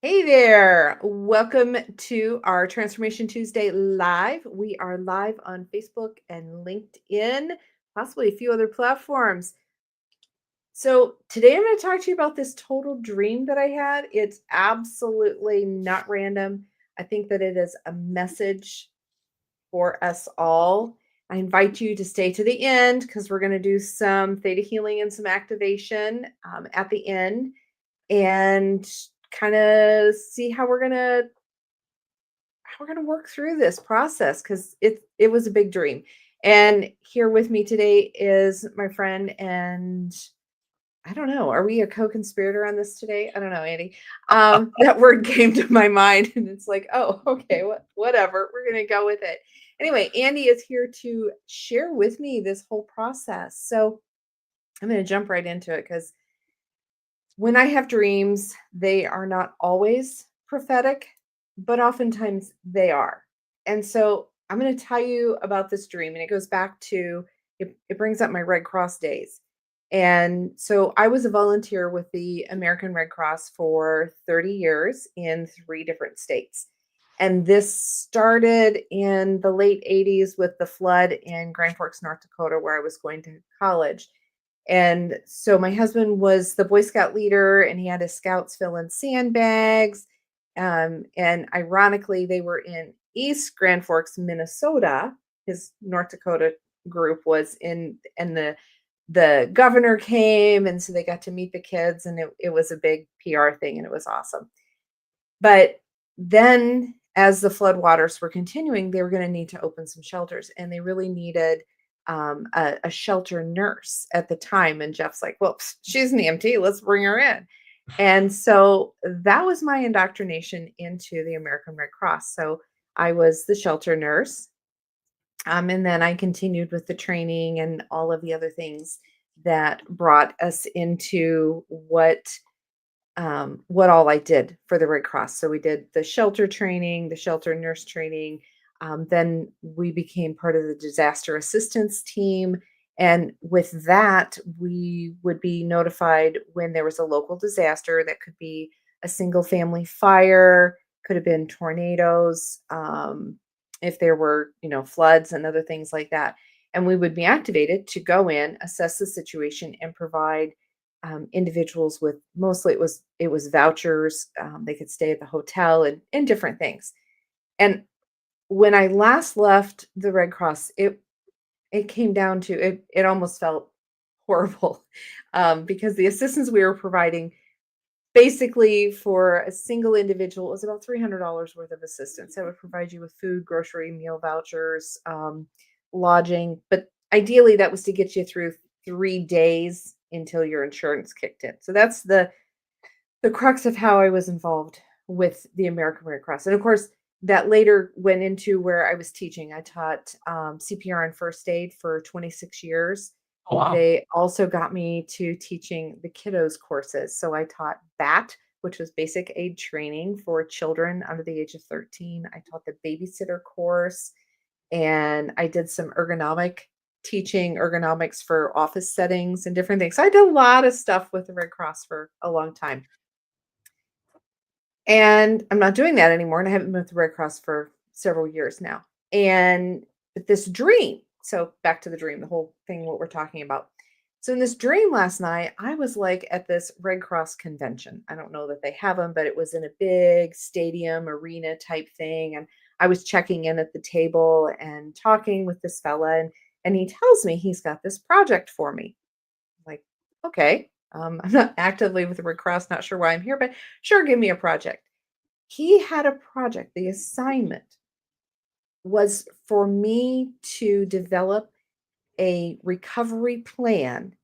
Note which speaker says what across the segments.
Speaker 1: Hey there. Welcome to our Transformation Tuesday live. We are live on Facebook and LinkedIn, possibly a few other platforms. So, today I'm going to talk to you about this total dream that I had. It's absolutely not random. I think that it is a message for us all. I invite you to stay to the end because we're going to do some theta healing and some activation at the end and kind of see how we're gonna work through this process because it was a big dream. And here with me today is my friend, and I don't know, are we a co-conspirator on this today? I don't know, Andy. That word came to my mind, and it's like, oh, okay, whatever. We're gonna go with it. Anyway, Andy is here to share with me this whole process. So I'm gonna jump right into it because when I have dreams, they are not always prophetic, but oftentimes they are. And so I'm going to tell you about this dream, and it goes back to it brings up my Red Cross days. And so I was a volunteer with the American Red Cross for 30 years in three different states. And this started in the late 80s with the flood in Grand Forks, North Dakota, where I was going to college. And so my husband was the Boy Scout leader, and he had his scouts fill in sandbags. And ironically, they were in East Grand Forks, Minnesota. His North Dakota group was and the governor came, and so they got to meet the kids, and it was a big PR thing, and it was awesome. But then as the floodwaters were continuing, they were going to need to open some shelters, and they really needed a shelter nurse at the time. And Jeff's like, well, she's an EMT. Let's bring her in. And so that was my indoctrination into the American Red Cross. So I was the shelter nurse. And then I continued with the training and all of the other things that brought us into what all I did for the Red Cross. So we did the shelter training, the shelter nurse training. Then we became part of the disaster assistance team. And with that, we would be notified when there was a local disaster that could be a single family fire, could have been tornadoes, if there were, floods and other things like that. And we would be activated to go in, assess the situation, and provide individuals with mostly it was vouchers. They could stay at the hotel and different things. And when I last left the Red Cross, it came down to it. It almost felt horrible because the assistance we were providing, basically for a single individual, was about $300 worth of assistance. That would provide you with food, grocery, meal vouchers, lodging, but ideally that was to get you through 3 days until your insurance kicked in. So that's the crux of how I was involved with the American Red Cross. And of course, that later went into where I was teaching. I taught CPR and first aid for 26 years.
Speaker 2: Oh, wow.
Speaker 1: They also got me to teaching the kiddos courses. So I taught BAT, which was basic aid training for children under the age of 13. I taught the babysitter course, and I did some ergonomics for office settings and different things. So I did a lot of stuff with the Red Cross for a long time. And I'm not doing that anymore. And I haven't been with the Red Cross for several years now. And this dream, so back to the dream, the whole thing, what we're talking about. So in this dream last night, I was like at this Red Cross convention. I don't know that they have them, but it was in a big stadium arena type thing. And I was checking in at the table and talking with this fella, and he tells me he's got this project for me. I'm like, okay, I'm not actively with the Red Cross, not sure why I'm here, but sure, give me a project. He had a project. The assignment was for me to develop a recovery plan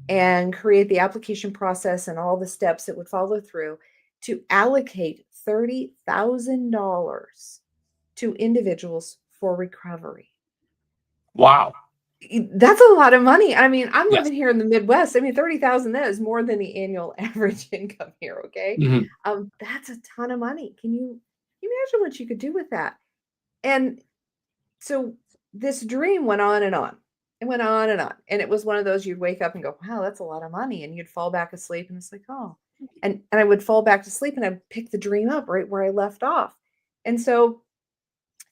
Speaker 1: and create the application process and all the steps that would follow through to allocate $30,000 to individuals for recovery.
Speaker 2: Wow.
Speaker 1: That's a lot of money. I mean, I'm
Speaker 2: Yes.
Speaker 1: living here in the Midwest. I mean, 30,000, that is more than the annual average income here, okay?
Speaker 2: Mhm.
Speaker 1: That's a ton of money. Can you imagine what you could do with that? And so this dream went on and on. It went on and on. And it was one of those you'd wake up and go, wow, that's a lot of money. And you'd fall back asleep and it's like, oh. And I would fall back to sleep and I'd pick the dream up right where I left off. And so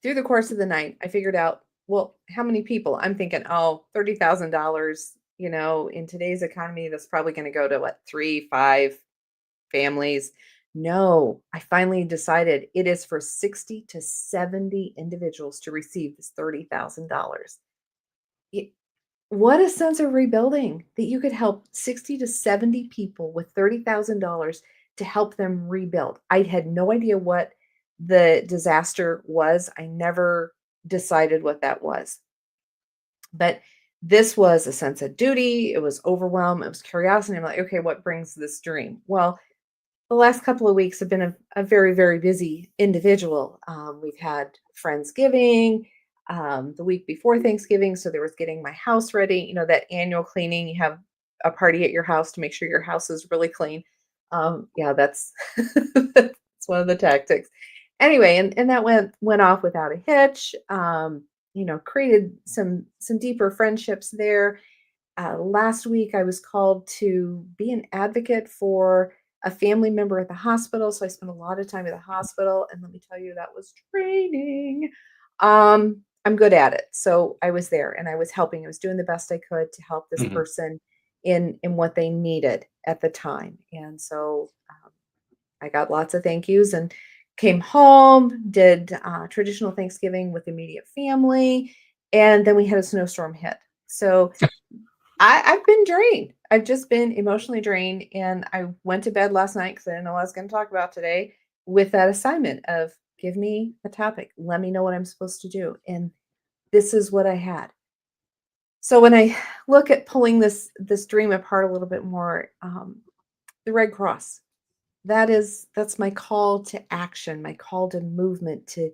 Speaker 1: through the course of the night, I figured out, well, how many people? I'm thinking, oh, $30,000, in today's economy, that's probably going to go to what, 3, 5 families. No, I finally decided it is for 60 to 70 individuals to receive this $30,000. What a sense of rebuilding that you could help 60 to 70 people with $30,000 to help them rebuild. I had no idea what the disaster was. I never decided what that was. But this was a sense of duty. It was overwhelm. It was curiosity. I'm like, okay, what brings this dream? Well, the last couple of weeks have been a very, very busy individual. We've had Friendsgiving the week before Thanksgiving. So there was getting my house ready, that annual cleaning. You have a party at your house to make sure your house is really clean. Yeah, that's that's one of the tactics. Anyway, and that went off without a hitch. Created some deeper friendships there. Last week, I was called to be an advocate for a family member at the hospital. So I spent a lot of time at the hospital. And let me tell you, that was draining. I'm good at it. So I was there and I was helping. I was doing the best I could to help this
Speaker 2: Mhm.
Speaker 1: person in what they needed at the time. And so I got lots of thank yous and came home, did traditional Thanksgiving with immediate family. And then we had a snowstorm hit. So I've been drained. I've just been emotionally drained. And I went to bed last night because I didn't know what I was going to talk about today with that assignment of give me a topic. Let me know what I'm supposed to do. And this is what I had. So when I look at pulling this dream apart a little bit more, the Red Cross, that's my call to action, my call to movement to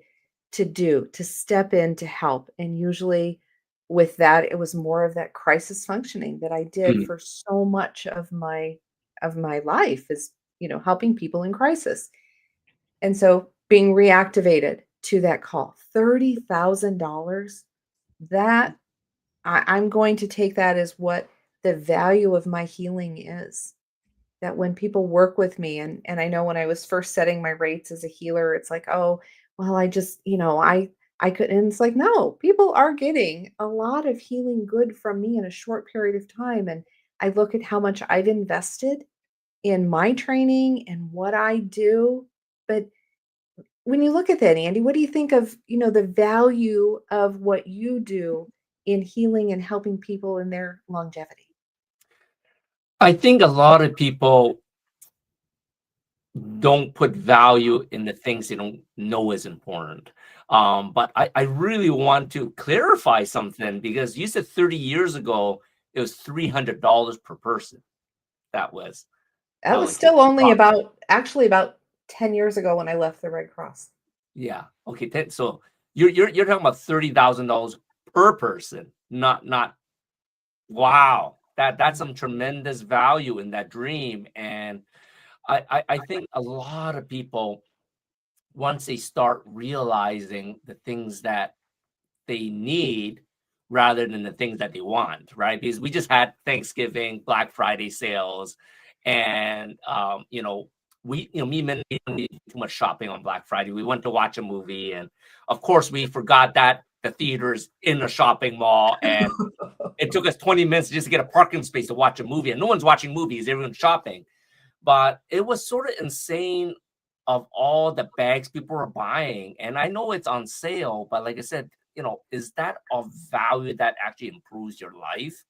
Speaker 1: step in to help. And usually with that, it was more of that crisis functioning that I did
Speaker 2: Mhm.
Speaker 1: for so much of my life is, helping people in crisis. And so being reactivated to that call, $30,000, that I'm going to take that as what the value of my healing is. That when people work with me, and I know when I was first setting my rates as a healer, it's like, oh, well, I just, I could, and it's like, no, people are getting a lot of healing good from me in a short period of time. And I look at how much I've invested in my training and what I do. But when you look at that, Andy, what do you think of, the value of what you do in healing and helping people in their longevity?
Speaker 2: I think a lot of people don't put value in the things they don't know is important. But I really want to clarify something because you said 30 years ago it was $300 per person. That was
Speaker 1: That was
Speaker 2: willing to
Speaker 1: still only
Speaker 2: drop.
Speaker 1: about 10 years ago when I left the Red Cross.
Speaker 2: Yeah. Okay. So you're talking about $30,000 per person, not. Wow. That's some tremendous value in that dream. And I think a lot of people, once they start realizing the things that they need rather than the things that they want, right? Because we just had Thanksgiving, Black Friday sales, and me and men didn't do too much shopping on Black Friday. We went to watch a movie, and of course, we forgot that the theater's in a shopping mall, and it took us 20 minutes just to get a parking space to watch a movie, and no one's watching movies; everyone's shopping. But it was sort of insane of all the bags people were buying. And I know it's on sale, but like I said, is that of value that actually improves your life?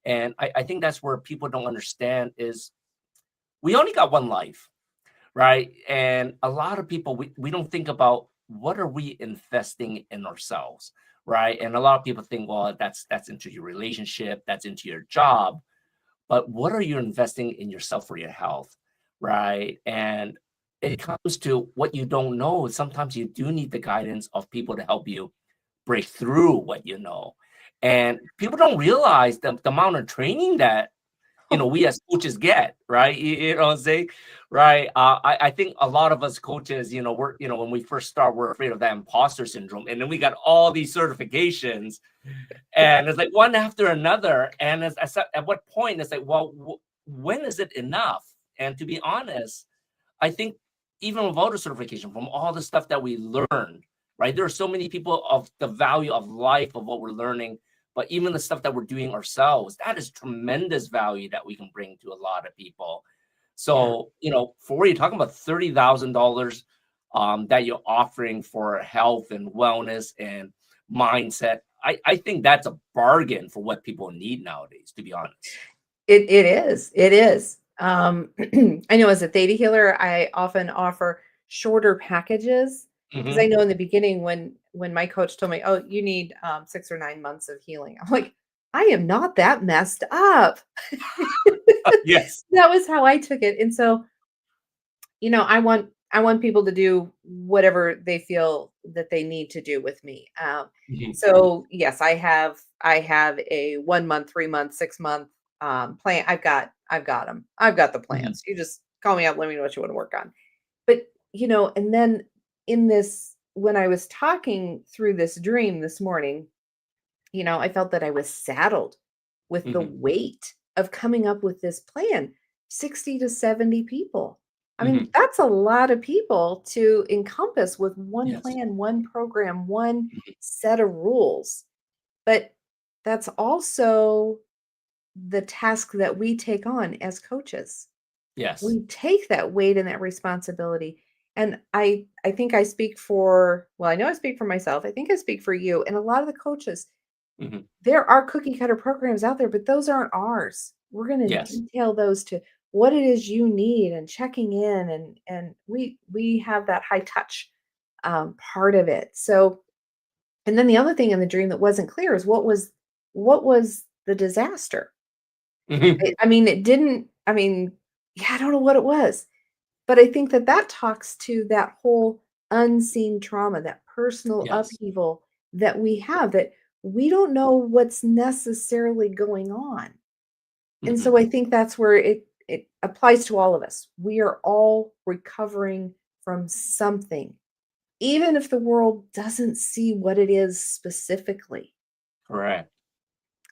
Speaker 2: And I think that's where people don't understand is we only got one life, right? And a lot of people, we don't think about what are we investing in ourselves, right? And a lot of people think, well, that's into your relationship, that's into your job, but what are you investing in yourself for your health, right? And it comes to what you don't know. Sometimes you do need the guidance of people to help you break through what you know. And people don't realize the amount of training that we as coaches get, right? You know what I'm saying? Right. I think a lot of us coaches, when we first start, we're afraid of that imposter syndrome. And then we got all these certifications and it's like one after another. And at what point it's like, well, when is it enough? And to be honest, I think even without a certification, from all the stuff that we learned, right? There are so many people of the value of life of what we're learning, but even the stuff that we're doing ourselves, that is tremendous value that we can bring to a lot of people.
Speaker 1: Yeah.
Speaker 2: So, for what you're talking about, $30,000 that you're offering for health and wellness and mindset, I think that's a bargain for what people need nowadays, to be honest.
Speaker 1: It is. It is. I know as a theta healer, I often offer shorter packages because I
Speaker 2: Hmm.
Speaker 1: know in the beginning when my coach told me, "Oh, you need 6 or 9 months of healing," I'm like, "I am not that messed up."
Speaker 2: Yes.
Speaker 1: That was how I took it, and so I want people to do whatever they feel that they need to do with me.
Speaker 2: Mhm.
Speaker 1: So yes, I have a 1 month, 3 month, 6 month plan. I've got them. I've got the
Speaker 2: Mhm.
Speaker 1: plans. You just call me up, let me know what you want to work on. But and then in this, when I was talking through this dream this morning, I felt that I was saddled with the
Speaker 2: Mhm.
Speaker 1: weight of coming up with this plan, 60 to 70 people. I mean,
Speaker 2: Mhm.
Speaker 1: that's a lot of people to encompass with one
Speaker 2: Yes.
Speaker 1: plan, one program, one
Speaker 2: Mhm.
Speaker 1: set of rules. But that's also the task that we take on as coaches.
Speaker 2: Yes.
Speaker 1: We take that weight and that responsibility. And I think I speak for, well, I know I speak for myself. I think I speak for you and a lot of the coaches.
Speaker 2: Mhm.
Speaker 1: There are cookie cutter programs out there, but those aren't ours. We're going to
Speaker 2: Yes.
Speaker 1: detail those to what it is you need and checking in, and we have that high touch part of it. So, and then the other thing in the dream that wasn't clear is what was the disaster?
Speaker 2: Mhm.
Speaker 1: I mean, it didn't. I mean, yeah, I don't know what it was, but I think that that talks to that whole unseen trauma, that personal
Speaker 2: Yes.
Speaker 1: upheaval that we have, that we don't know what's necessarily going on. And
Speaker 2: Mhm.
Speaker 1: so I think that's where it applies to all of us. We are all recovering from something, even if the world doesn't see what it is specifically.
Speaker 2: Correct.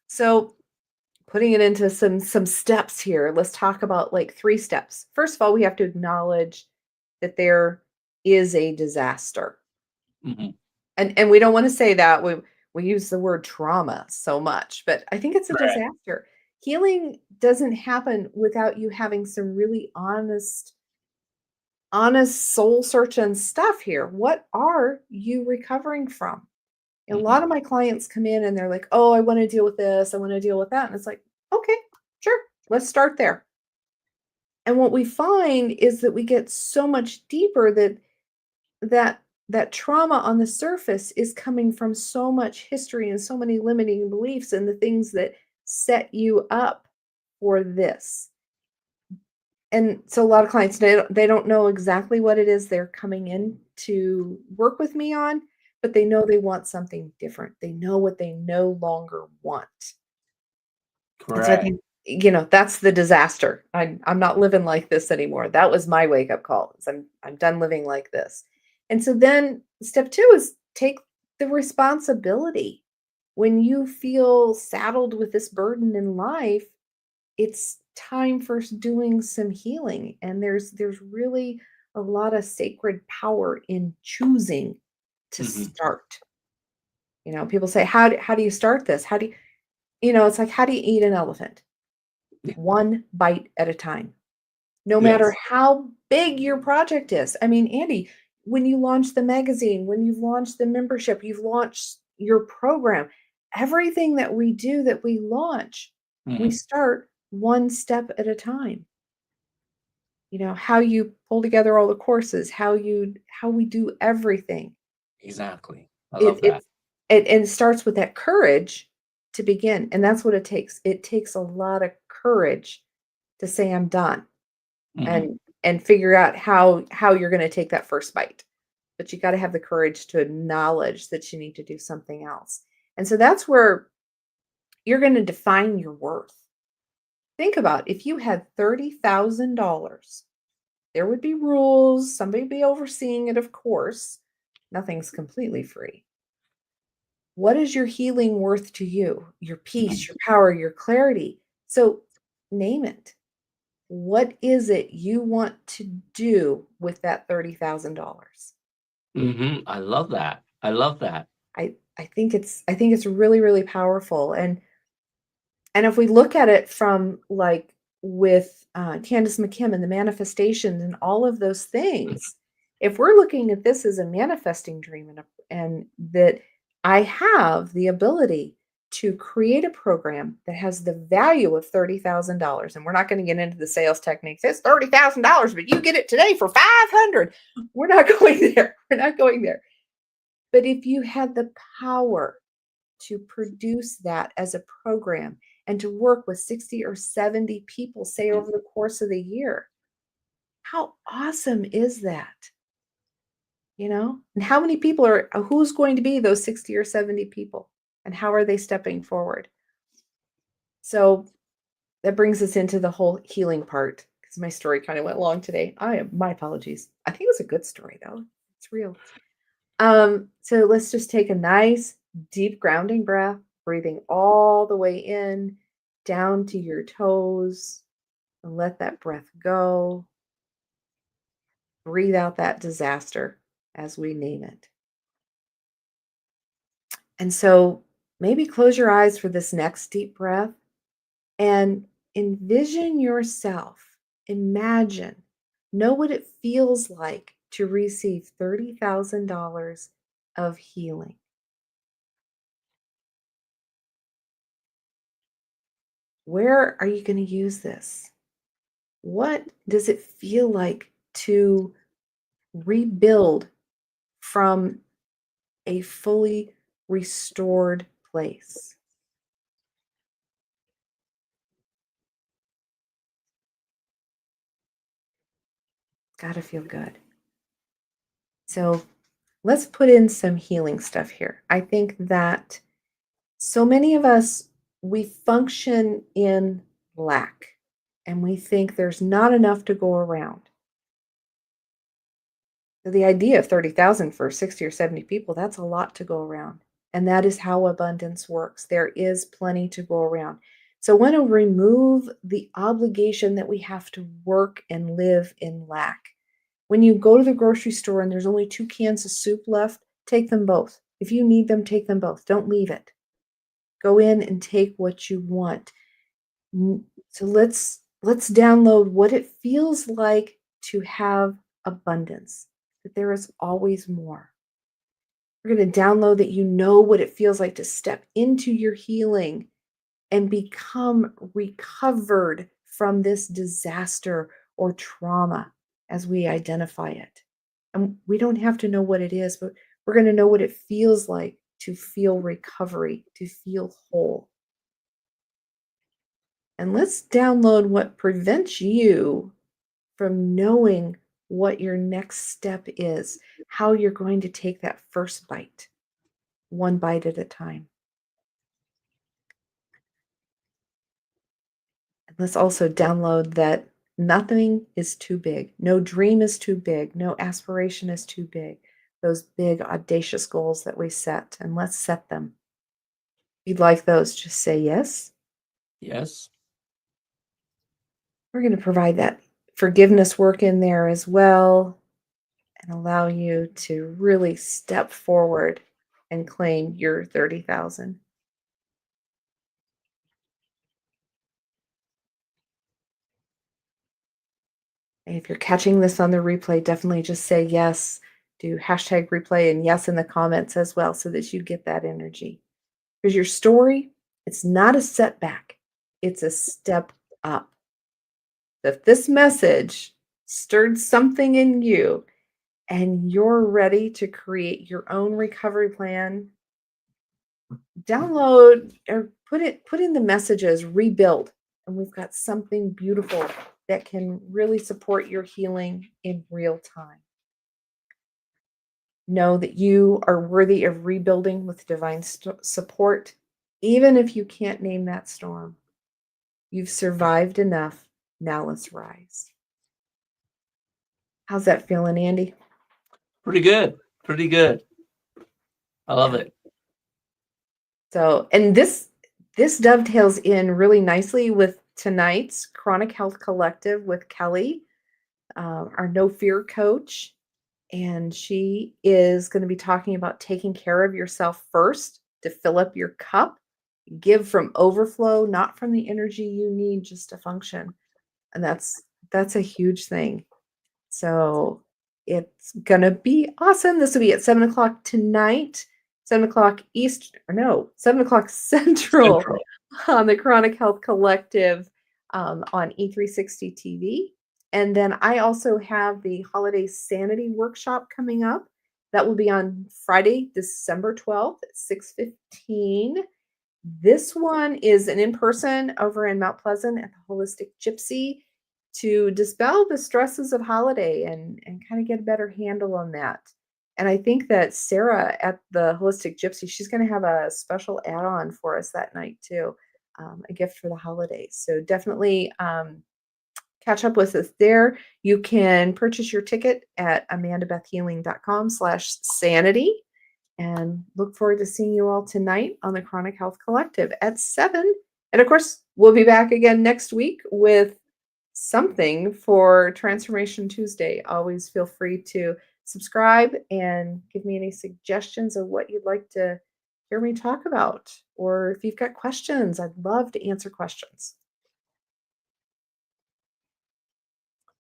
Speaker 1: So putting it into some steps here, let's talk about like 3 steps. First of all, we have to acknowledge that there is a disaster.
Speaker 2: Mhm.
Speaker 1: And we don't want to say that. We use the word trauma so much, but I think it's a
Speaker 2: Correct.
Speaker 1: disaster. Healing doesn't happen without you having some really honest soul searching stuff here. What are you recovering from? A
Speaker 2: Mhm.
Speaker 1: lot of my clients come in and they're like, "Oh, I want to deal with this. I want to deal with that." And it's like, "Okay, sure. Let's start there." And what we find is that we get so much deeper that that trauma on the surface is coming from so much history and so many limiting beliefs and the things that set you up for this. And so a lot of clients, they don't know exactly what it is they're coming in to work with me on, but they know they want something different. They know what they no longer want. And so I
Speaker 2: Correct.
Speaker 1: think, that's the disaster. I'm not living like this anymore. That was my wake up call. I'm done living like this. And so then step 2 is take the responsibility. When you feel saddled with this burden in life, it's time for doing some healing. And there's really a lot of sacred power in choosing to
Speaker 2: Mhm.
Speaker 1: start. People say, how do you start this? It's like, how do you eat an elephant?
Speaker 2: Yeah.
Speaker 1: One bite at a time, no matter
Speaker 2: Yes.
Speaker 1: how big your project is. I mean, Andy, when you launch the magazine, when you've launched the membership, you've launched your program, everything that we do, that we launch, we
Speaker 2: Mhm.
Speaker 1: start one step at a time. How you pull together all the courses, how we do everything.
Speaker 2: Exactly. I
Speaker 1: It
Speaker 2: love that.
Speaker 1: it's it starts with that courage to begin, and that's what it takes. It takes a lot of courage to say, "I'm done,"
Speaker 2: Mhm.
Speaker 1: and figure out how you're gonna take that first bite. But you gotta have the courage to acknowledge that you need to do something else. And so that's where you're gonna define your worth. Think about if you had $30,000, there would be rules, somebody would be overseeing it, of course. Nothing's completely free. What is your healing worth to you? Your
Speaker 2: Mhm.
Speaker 1: peace, your power, your clarity. So name it. What is it you want to do with that $30,000?
Speaker 2: I love that. I love that.
Speaker 1: I think it's really, really powerful. And if we look at it from like with Candace McKim and the manifestations and all of those things, if we're looking at this as a manifesting dream and that I have the ability to create a program that has the value of $30,000, and we're not going to get into the sales techniques. It's $30,000, but you get it today for 500. We're not going there. We're not going there. But if you had the power to produce that as a program and to work with 60 or 70 people, say over the course of the year, how awesome is that? You know, and how many people who's going to be those 60 or 70 people, and how are they stepping forward? So that brings us into the whole healing part, because my story kind of went long today. My apologies. I think it was a good story though. It's real. So let's just take a nice deep grounding breath, breathing all the way in, down to your toes, and let that breath go. Breathe out that disaster as we name it. And so maybe close your eyes for this next deep breath and envision yourself. Imagine, know what it feels like to receive $30,000 of healing. Where are you going to use this? What does it feel like to rebuild from a fully restored place? Got to feel good. So let's put in some healing stuff here. I think that so many of us, we function in lack and we think there's not enough to go around. So the idea of 30,000 for 60 or 70 people, that's a lot to go around. And that is how abundance works. There is plenty to go around. So I want to remove the obligation that we have to work and live in lack. When you go to the grocery store and there's only 2 cans of soup left, take them both. If you need them, take them both. Don't leave it. Go in and take what you want. So let's download what it feels like to have abundance, that there is always more. We're going to download that you know what it feels like to step into your healing and become recovered from this disaster or trauma as we identify it. And we don't have to know what it is, but we're going to know what it feels like to feel recovery, to feel whole. And let's download what prevents you from knowing what your next step is, how you're going to take that first bite, one bite at a time. And let's also download that nothing is too big. No dream is too big. No aspiration is too big. Those big, audacious goals that we set, and let's set them. If you'd like those, just say yes.
Speaker 2: Yes.
Speaker 1: We're going to provide that forgiveness work in there as well and allow you to really step forward and claim your 30,000. If you're catching this on the replay, definitely just say yes. Do hashtag replay and yes in the comments as well so that you get that energy. Because your story, it's not a setback, it's a step up. If this message stirred something in you and you're ready to create your own recovery plan, download or put in the messages rebuild, and we've got something beautiful that can really support your healing in real time. Know that you are worthy of rebuilding with divine support, even if you can't name that storm. You've survived enough. Now let's rise. How's that feeling, Andy?
Speaker 2: Pretty good. Pretty good. I love it.
Speaker 1: So, and this dovetails in really nicely with tonight's Chronic Health Collective with Kelly, our No Fear coach. And she is going to be talking about taking care of yourself first to fill up your cup, give from overflow, not from the energy you need just to function. And that's a huge thing. So it's gonna be awesome. This will be at 7 o'clock tonight, 7 o'clock East, or no, 7 o'clock Central
Speaker 2: Central.
Speaker 1: on the Chronic Health Collective on E360 TV. And then I also have the Holiday Sanity Workshop coming up. That will be on Friday, December 12th at 6:15. This one is an in-person over in Mount Pleasant at the Holistic Gypsy to dispel the stresses of holiday and kind of get a better handle on that. And I think that Sarah at the Holistic Gypsy, she's going to have a special add-on for us that night too, a gift for the holidays. So definitely catch up with us there. You can purchase your ticket at amandabethhealing.com/sanity. And look forward to seeing you all tonight on the Chronic Health Collective at 7. And of course, we'll be back again next week with something for Transformation Tuesday. Always feel free to subscribe and give me any suggestions of what you'd like to hear me talk about. Or if you've got questions, I'd love to answer questions.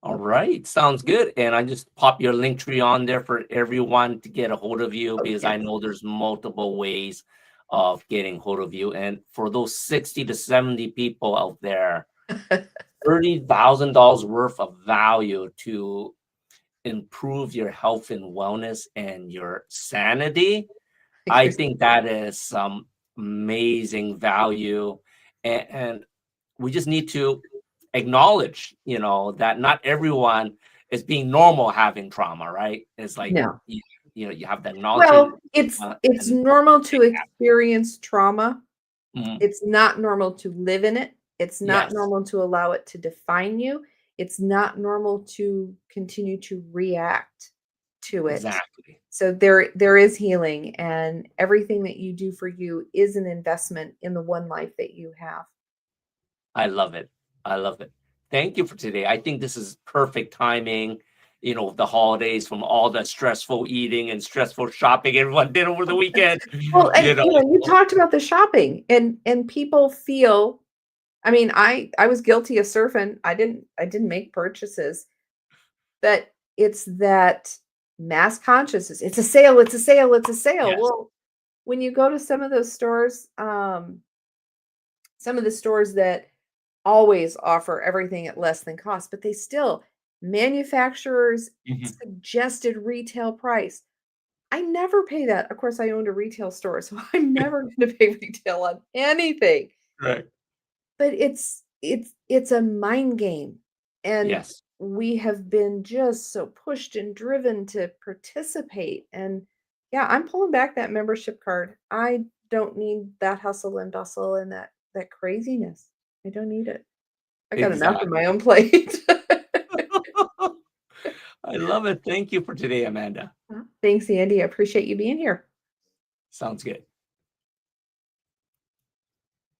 Speaker 2: All right, sounds good. And I just pop your link tree on there for everyone to get a hold of you, because I know there's multiple ways of getting hold of you. And for those 60 to 70 people out there, $30,000 worth of value to improve your health and wellness and your sanity. I think that is some amazing value. And we just need to acknowledge, that not everyone is being normal having trauma, right? It's like,
Speaker 1: No.
Speaker 2: you have to acknowledge
Speaker 1: Well,
Speaker 2: it.
Speaker 1: it's normal to experience trauma.
Speaker 2: Mhm.
Speaker 1: It's not normal to live in it. It's not
Speaker 2: Yes,
Speaker 1: normal to allow it to define you. It's not normal to continue to react to it.
Speaker 2: exactly.
Speaker 1: So there is healing, and everything that you do for you is an investment in the one life that you have.
Speaker 2: I love it. I love it. Thank you for today. I think this is perfect timing. The holidays, from all the stressful eating and stressful shopping everyone did over the weekend.
Speaker 1: Well, and
Speaker 2: You know,
Speaker 1: you talked about the shopping, and people feel, I mean, I was guilty of surfing. I didn't make purchases, but it's that mass consciousness. It's a sale, it's a sale, it's a sale.
Speaker 2: yes.
Speaker 1: Well, when you go to some of those stores, some of the stores that always offer everything at less than cost, but they still manufacturers
Speaker 2: Mhm.
Speaker 1: suggested retail price. I never pay that. Of course, I owned a retail store, so I'm never going to pay retail on anything.
Speaker 2: Right.
Speaker 1: But it's a mind game, and
Speaker 2: Yes.
Speaker 1: we have been just so pushed and driven to participate. And yeah, I'm pulling back that membership card. I don't need that hustle and bustle and that craziness. I don't need it. I got enough on
Speaker 2: Exactly.
Speaker 1: my own plate.
Speaker 2: I love it. Thank you for today, Amanda.
Speaker 1: Thanks, Andy. I appreciate you being here.
Speaker 2: Sounds good.